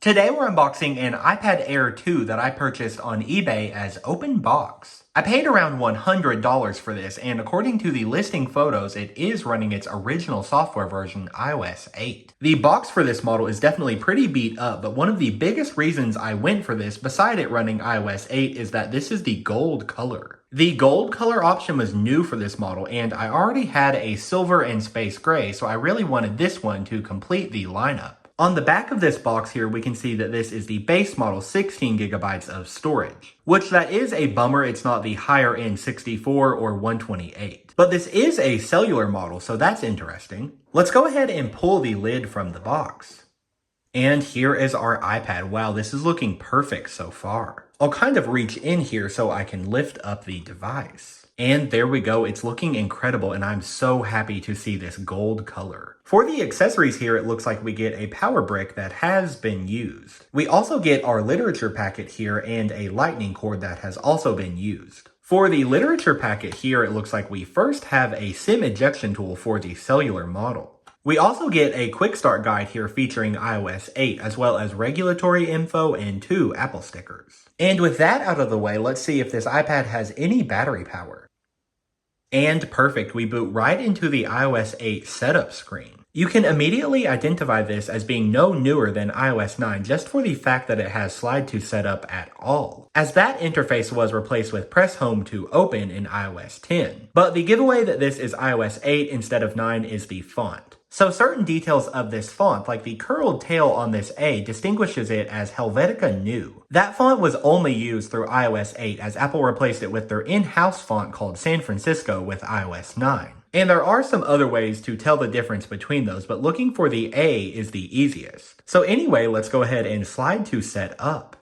Today we're unboxing an iPad Air 2 that I purchased on eBay as open box. I paid around $100 for this, and according to the listing photos, it is running its original software version, iOS 8. The box for this model is definitely pretty beat up, but one of the biggest reasons I went for this, beside it running iOS 8, is that this is the gold color. The gold color option was new for this model, and I already had a silver and space gray, so I really wanted this one to complete the lineup. On the back of this box here, we can see that this is the base model 16 gigabytes of storage, which that is a bummer. It's not the higher end 64 or 128. But this is a cellular model, so that's interesting. Let's go ahead and pull the lid from the box. And here is our iPad. Wow, this is looking perfect so far. I'll kind of reach in here so I can lift up the device. And there we go, it's looking incredible, and I'm so happy to see this gold color. For the accessories here, it looks like we get a power brick that has been used. We also get our literature packet here and a lightning cord that has also been used. For the literature packet here, it looks like we first have a SIM ejection tool for the cellular model. We also get a quick start guide here featuring iOS 8, as well as regulatory info and 2 Apple stickers. And with that out of the way, let's see if this iPad has any battery power. And perfect, we boot right into the iOS 8 setup screen. You can immediately identify this as being no newer than iOS 9 just for the fact that it has slide to set up at all, as that interface was replaced with press home to open in iOS 10. But the giveaway that this is iOS 8 instead of 9 is the font. So certain details of this font, like the curled tail on this A, distinguishes it as Helvetica New. That font was only used through iOS 8 as Apple replaced it with their in-house font called San Francisco with iOS 9. And there are some other ways to tell the difference between those, but looking for the A is the easiest. So anyway, let's go ahead and slide to set up.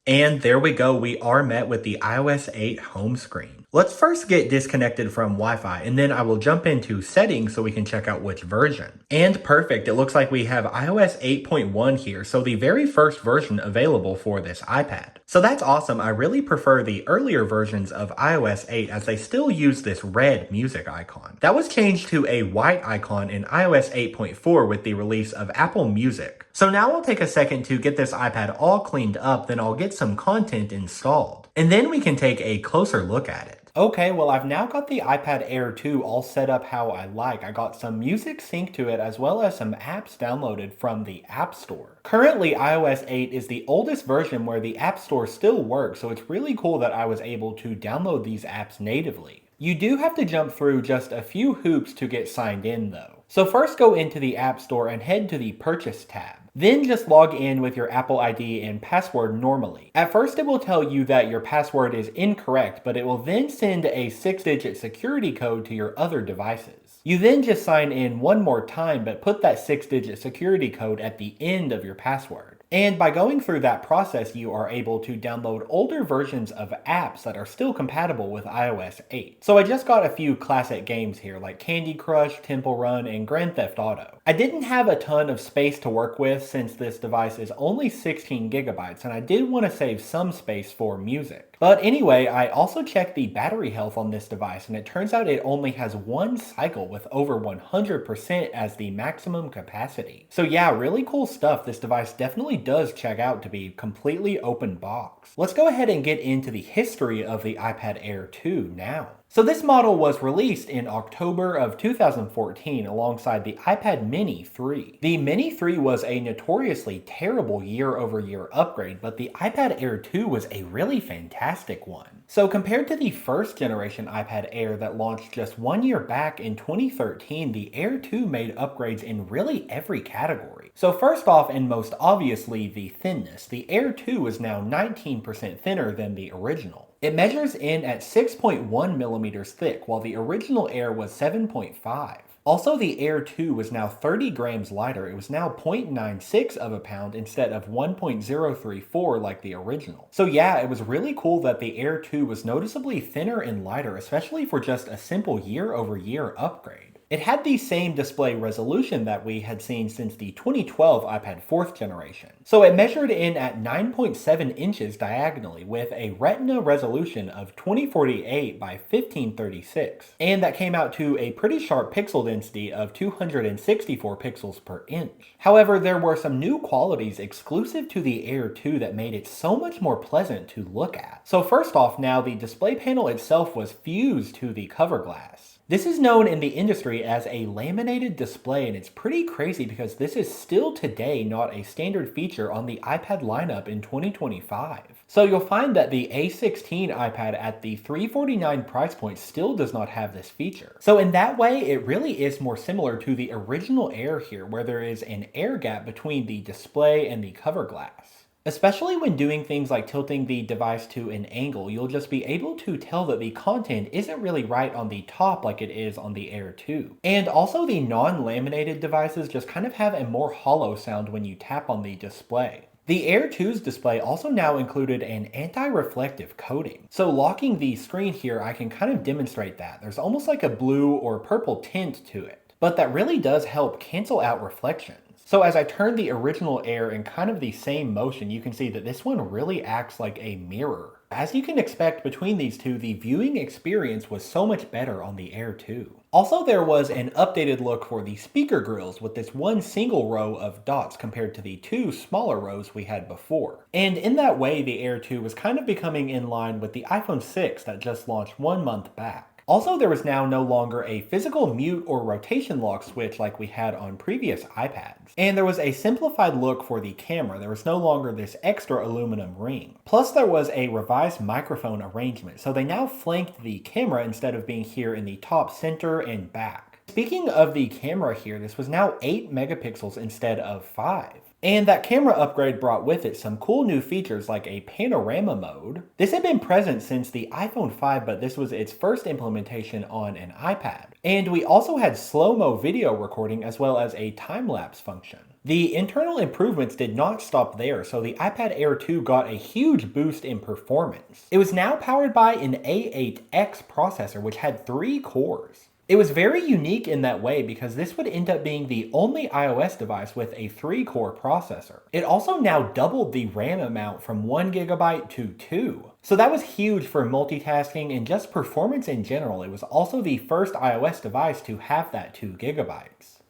And there we go, we are met with the iOS 8 home screen. Let's first get disconnected from Wi-Fi, and then I will jump into settings so we can check out which version. And perfect, it looks like we have iOS 8.1 here, so the very first version available for this iPad. So that's awesome. I really prefer the earlier versions of iOS 8 as they still use this red music icon. That was changed to a white icon in iOS 8.4 with the release of Apple Music. So now I'll take a second to get this iPad all cleaned up, then I'll get some content installed. And then we can take a closer look at it. Okay, well I've now got the iPad Air 2 all set up how I like. I got some music synced to it as well as some apps downloaded from the App Store. Currently, iOS 8 is the oldest version where the App Store still works, so it's really cool that I was able to download these apps natively. You do have to jump through just a few hoops to get signed in though. So first go into the App Store and head to the Purchase tab. Then just log in with your Apple ID and password normally. At first it will tell you that your password is incorrect, but it will then send a 6-digit security code to your other devices. You then just sign in one more time, but put that 6-digit security code at the end of your password. And by going through that process, you are able to download older versions of apps that are still compatible with iOS 8. So I just got a few classic games here like Candy Crush, Temple Run, and Grand Theft Auto. I didn't have a ton of space to work with since this device is only 16 gigabytes, and I did want to save some space for music. But anyway, I also checked the battery health on this device, and it turns out it only has one cycle with over 100% as the maximum capacity. So yeah, really cool stuff. This device definitely does check out to be completely open box. Let's go ahead and get into the history of the iPad Air 2 now. So this model was released in October of 2014 alongside the iPad Mini 3. The Mini 3 was a notoriously terrible year-over-year upgrade, but the iPad Air 2 was a really fantastic one. So compared to the first generation iPad Air that launched just 1 year back in 2013, the Air 2 made upgrades in really every category. So first off, and most obviously, the thinness. The Air 2 is now 19% thinner than the original. It measures in at 6.1 millimeters thick, while the original Air was 7.5. Also, the Air 2 was now 30 grams lighter. It was now 0.96 of a pound instead of 1.034 like the original. So yeah, it was really cool that the Air 2 was noticeably thinner and lighter, especially for just a simple year-over-year upgrade. It had the same display resolution that we had seen since the 2012 iPad 4th generation. So it measured in at 9.7 inches diagonally with a Retina resolution of 2048 by 1536. And that came out to a pretty sharp pixel density of 264 pixels per inch. However, there were some new qualities exclusive to the Air 2 that made it so much more pleasant to look at. So first off, now the display panel itself was fused to the cover glass. This is known in the industry as a laminated display, and it's pretty crazy because this is still today not a standard feature on the iPad lineup in 2025. So you'll find that the A16 iPad at the $349 price point still does not have this feature. So in that way, it really is more similar to the original Air here, where there is an air gap between the display and the cover glass. Especially when doing things like tilting the device to an angle, you'll just be able to tell that the content isn't really right on the top like it is on the Air 2. And also the non-laminated devices just kind of have a more hollow sound when you tap on the display. The Air 2's display also now included an anti-reflective coating. So locking the screen here, I can kind of demonstrate that. There's almost like a blue or purple tint to it, but that really does help cancel out reflections. So as I turn the original Air in kind of the same motion, you can see that this one really acts like a mirror. As you can expect between these two, the viewing experience was so much better on the Air 2. Also, there was an updated look for the speaker grills with this one single row of dots compared to the two smaller rows we had before. And in that way, the Air 2 was kind of becoming in line with the iPhone 6 that just launched 1 month back. Also, there was now no longer a physical mute or rotation lock switch like we had on previous iPads. And there was a simplified look for the camera. There was no longer this extra aluminum ring. Plus, there was a revised microphone arrangement, so they now flanked the camera instead of being here in the top center and back. Speaking of the camera here, this was now 8 megapixels instead of 5. And that camera upgrade brought with it some cool new features like a panorama mode. This had been present since the iPhone 5, but this was its first implementation on an iPad. And we also had slow-mo video recording as well as a time-lapse function. The internal improvements did not stop there, so the iPad Air 2 got a huge boost in performance. It was now powered by an A8X processor, which had 3 cores. It was very unique in that way because this would end up being the only iOS device with a 3-core processor. It also now doubled the RAM amount from 1GB to 2. So that was huge for multitasking and just performance in general. It was also the first iOS device to have that 2GB.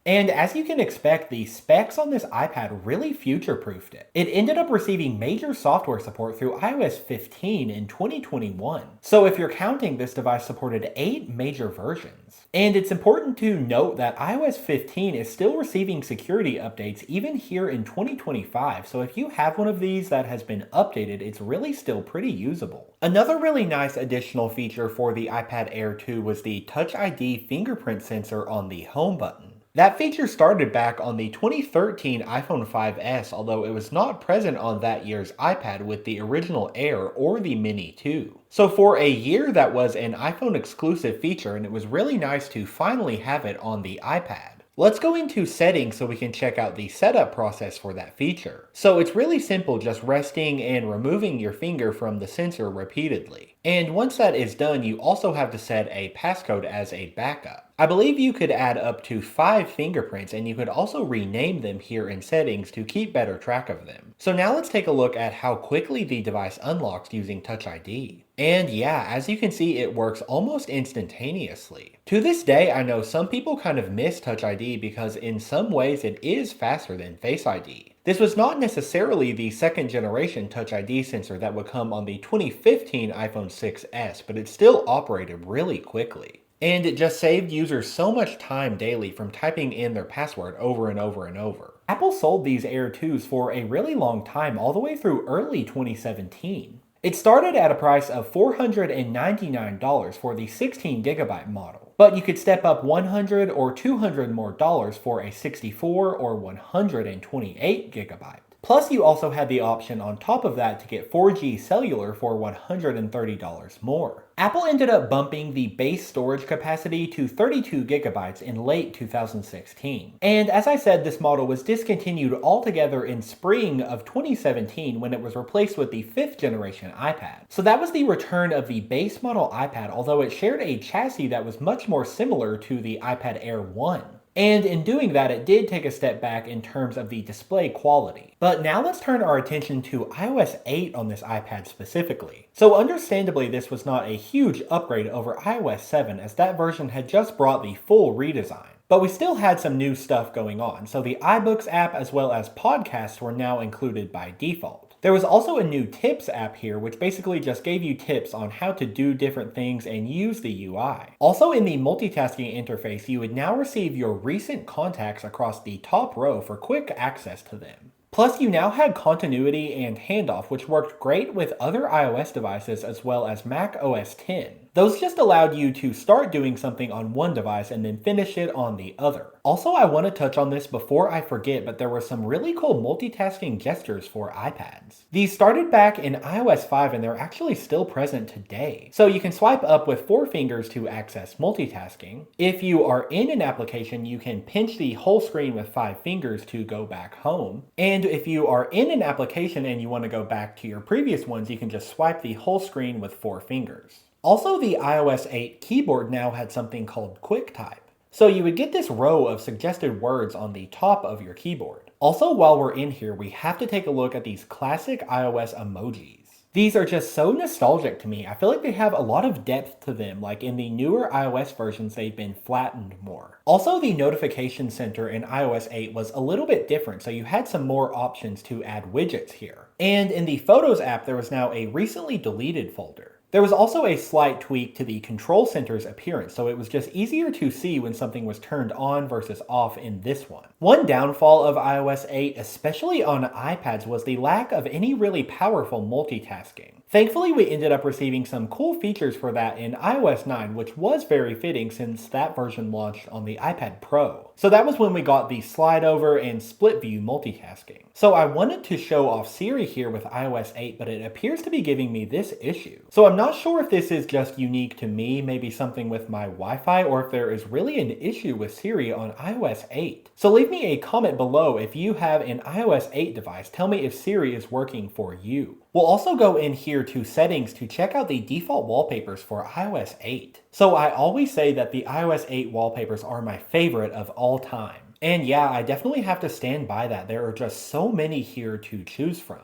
And as you can expect, the specs on this iPad really future-proofed it. It ended up receiving major software support through iOS 15 in 2021. So if you're counting, this device supported 8 major versions. And it's important to note that iOS 15 is still receiving security updates even here in 2025, so if you have one of these that has been updated, it's really still pretty usable. Another really nice additional feature for the iPad Air 2 was the Touch ID fingerprint sensor on the home button. That feature started back on the 2013 iPhone 5S, although it was not present on that year's iPad with the original Air or the Mini 2. So for a year that was an iPhone exclusive feature, and it was really nice to finally have it on the iPad. Let's go into settings so we can check out the setup process for that feature. So it's really simple, just resting and removing your finger from the sensor repeatedly. And once that is done, you also have to set a passcode as a backup. I believe you could add up to 5 fingerprints, and you could also rename them here in settings to keep better track of them. So now let's take a look at how quickly the device unlocks using Touch ID. And yeah, as you can see, it works almost instantaneously. To this day, I know some people kind of miss Touch ID because in some ways it is faster than Face ID. This was not necessarily the second generation Touch ID sensor that would come on the 2015 iPhone 6s, but it still operated really quickly. And it just saved users so much time daily from typing in their password over and over and over. Apple sold these Air 2s for a really long time, all the way through early 2017. It started at a price of $499 for the 16GB model, but you could step up $100 or $200 more for a 64 or 128GB. Plus, you also had the option on top of that to get 4G cellular for $130 more. Apple ended up bumping the base storage capacity to 32 gigabytes in late 2016. And as I said, this model was discontinued altogether in spring of 2017 when it was replaced with the 5th generation iPad. So that was the return of the base model iPad, although it shared a chassis that was much more similar to the iPad Air 1. And in doing that, it did take a step back in terms of the display quality. But now let's turn our attention to iOS 8 on this iPad specifically. So understandably, this was not a huge upgrade over iOS 7, as that version had just brought the full redesign. But we still had some new stuff going on, so the iBooks app as well as podcasts were now included by default. There was also a new tips app here, which basically just gave you tips on how to do different things and use the UI. Also in the multitasking interface, you would now receive your recent contacts across the top row for quick access to them. Plus, you now had continuity and handoff, which worked great with other iOS devices as well as Mac OS X. Those just allowed you to start doing something on one device and then finish it on the other. Also, I want to touch on this before I forget, but there were some really cool multitasking gestures for iPads. These started back in iOS 5 and they're actually still present today. So you can swipe up with 4 fingers to access multitasking. If you are in an application, you can pinch the whole screen with 5 fingers to go back home. And if you are in an application and you want to go back to your previous ones, you can just swipe the whole screen with 4 fingers. Also, the iOS 8 keyboard now had something called QuickType. So you would get this row of suggested words on the top of your keyboard. Also, while we're in here, we have to take a look at these classic iOS emojis. These are just so nostalgic to me. I feel like they have a lot of depth to them, like in the newer iOS versions they've been flattened more. Also, the notification center in iOS 8 was a little bit different, so you had some more options to add widgets here. And in the Photos app, there was now a recently deleted folder. There was also a slight tweak to the control center's appearance, so it was just easier to see when something was turned on versus off in this one. One downfall of iOS 8, especially on iPads, was the lack of any really powerful multitasking. Thankfully, we ended up receiving some cool features for that in iOS 9, which was very fitting since that version launched on the iPad Pro. So that was when we got the slide over and split view multitasking. So I wanted to show off Siri here with iOS 8, but it appears to be giving me this issue. So I'm not sure if this is just unique to me, maybe something with my Wi-Fi, or if there is really an issue with Siri on iOS 8. So leave me a comment below if you have an iOS 8 device. Tell me if Siri is working for you. We'll also go in here to settings to check out the default wallpapers for iOS 8. So I always say that the iOS 8 wallpapers are my favorite of all time. And yeah, I definitely have to stand by that. There are just so many here to choose from.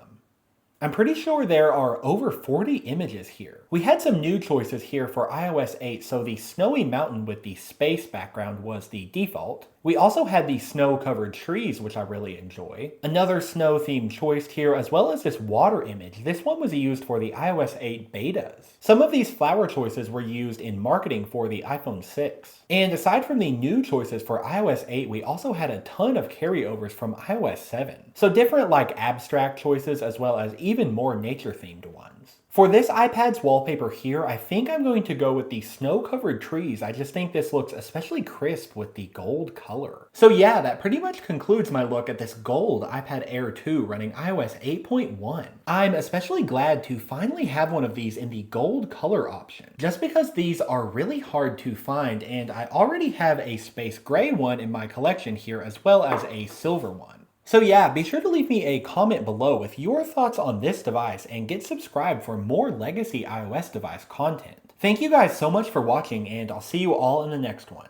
I'm pretty sure there are over 40 images here. We had some new choices here for iOS 8, so the snowy mountain with the space background was the default. We also had the snow-covered trees, which I really enjoy. Another snow-themed choice here, as well as this water image. This one was used for the iOS 8 betas. Some of these flower choices were used in marketing for the iPhone 6. And aside from the new choices for iOS 8, we also had a ton of carryovers from iOS 7. So different like abstract choices as well as even more nature-themed ones. For this iPad's wallpaper here, I think I'm going to go with the snow-covered trees. I just think this looks especially crisp with the gold color. So yeah, that pretty much concludes my look at this gold iPad Air 2 running iOS 8.1. I'm especially glad to finally have one of these in the gold color option, just because these are really hard to find, and I already have a space gray one in my collection here as well as a silver one. So yeah, be sure to leave me a comment below with your thoughts on this device and get subscribed for more legacy iOS device content. Thank you guys so much for watching, and I'll see you all in the next one.